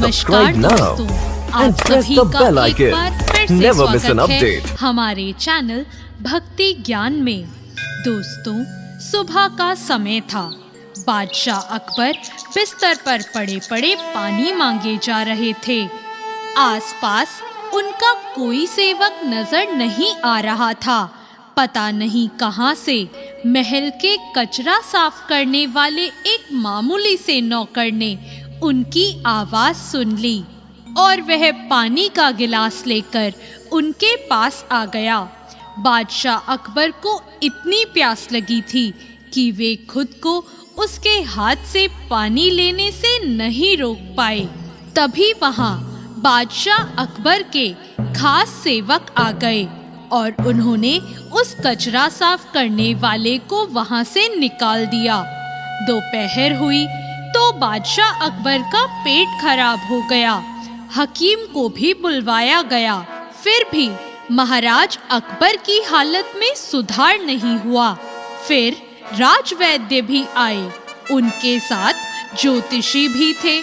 subscribe now and press the bell icon. Never miss an update. हमारे channel भक्ति ज्ञान में। दोस्तों, सुबह का समय था। बादशाह अकबर बिस्तर पर पड़े पड़े पानी मांगे जा रहे थे। आसपास उनका कोई सेवक नजर नहीं आ रहा था। पता नहीं कहां से महल के कचरा साफ करने वाले एक मामूली से नौकर ने उनकी आवाज सुन ली और वह पानी का गिलास लेकर उनके पास आ गया। बादशाह अकबर को इतनी प्यास लगी थी कि वे खुद को उसके हाथ से पानी लेने से नहीं रोक पाए। तभी वहां बादशाह अकबर के खास सेवक आ गए और उन्होंने उस कचरा साफ करने वाले को वहां से निकाल दिया। दोपहर हुई तो बादशाह अकबर का पेट खराब हो गया। हकीम को भी बुलवाया गया, फिर भी महाराज अकबर की हालत में सुधार नहीं हुआ। फिर राजवैद्य भी आए, उनके साथ ज्योतिषी भी थे।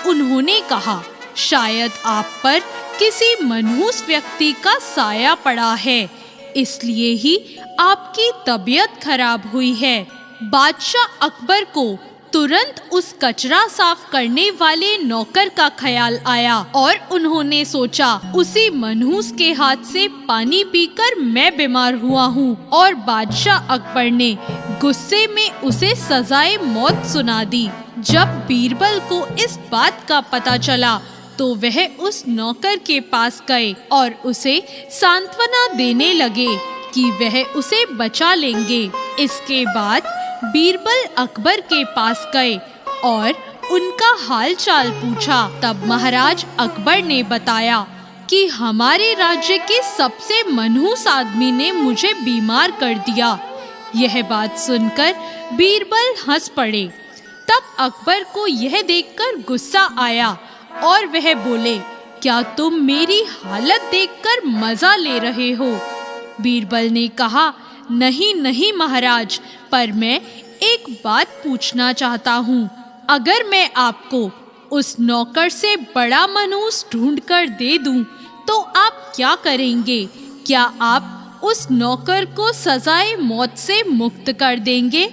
उन्होंने कहा, शायद आप पर किसी मनहूस व्यक्ति का साया पड़ा है, इसलिए ही आपकी तबीयत खराब हुई है। बादशाह अकबर को तुरंत उस कचरा साफ करने वाले नौकर का ख्याल आया और उन्होंने सोचा, उसी मनहूस के हाथ से पानी पीकर मैं बीमार हुआ हूँ। और बादशाह अकबर ने गुस्से में उसे सजाए मौत सुना दी। जब बीरबल को इस बात का पता चला तो वह उस नौकर के पास गए और उसे सांत्वना देने लगे कि वह उसे बचा लेंगे। इसके बाद बीरबल अकबर के पास गए और उनका हाल चाल पूछा। तब महाराज अकबर ने बताया कि हमारे राज्य के सबसे मनहूस आदमी ने मुझे बीमार कर दिया। यह बात सुनकर बीरबल हंस पड़े। तब अकबर को यह देखकर गुस्सा आया और वह बोले, क्या तुम मेरी हालत देखकर मजा ले रहे हो? बीरबल ने कहा, नहीं नहीं महाराज, पर मैं एक बात पूछना चाहता हूँ। अगर मैं आपको उस नौकर से बड़ा मनहूस ढूंढकर दे दूं, तो आप क्या करेंगे? क्या आप उस नौकर को सजाए मौत से मुक्त कर देंगे?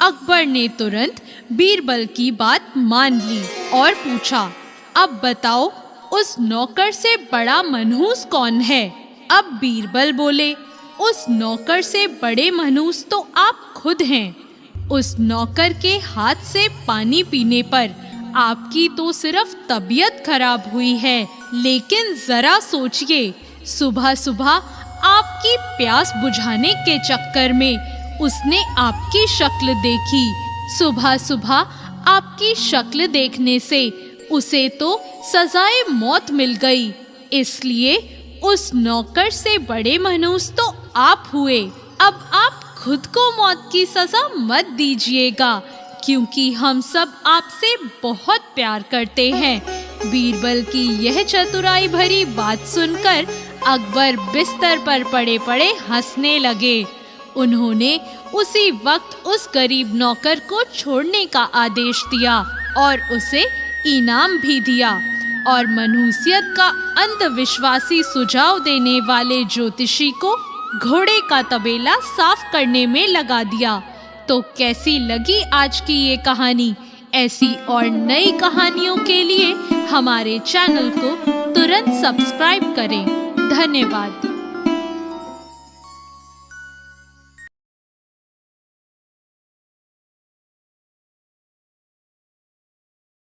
अकबर ने तुरंत बीरबल की बात मान ली और पूछा, अब बताओ उस नौकर से बड़ा मनहूस कौन है? अब बीरबल बोले, उस नौकर से बड़े मनहूस तो आप खुद हैं। उस नौकर के हाथ से पानी पीने पर आपकी तो सिर्फ तबीयत खराब हुई है, लेकिन जरा सोचिए, सुबह सुबह आपकी प्यास बुझाने के चक्कर में उसने आपकी शक्ल देखी। सुबह सुबह आपकी शक्ल देखने से उसे तो सजाए मौत मिल गई, इसलिए उस नौकर से बड़े मनहूस तो आप हुए। अब आप खुद को मौत की सजा मत दीजिएगा, क्योंकि हम सब आपसे बहुत प्यार करते हैं। बीरबल की यह चतुराई भरी बात सुनकर अकबर बिस्तर पर पड़े पड़े हंसने लगे। उन्होंने उसी वक्त उस गरीब नौकर को छोड़ने का आदेश दिया और उसे इनाम भी दिया और मनहूसियत का अंधविश्वासी सुझाव देने वाले ज्योतिषी को घोड़े का तबेला साफ करने में लगा दिया। तो कैसी लगी आज की ये कहानी? ऐसी और नई कहानियों के लिए हमारे चैनल को तुरंत सब्सक्राइब करें। धन्यवाद।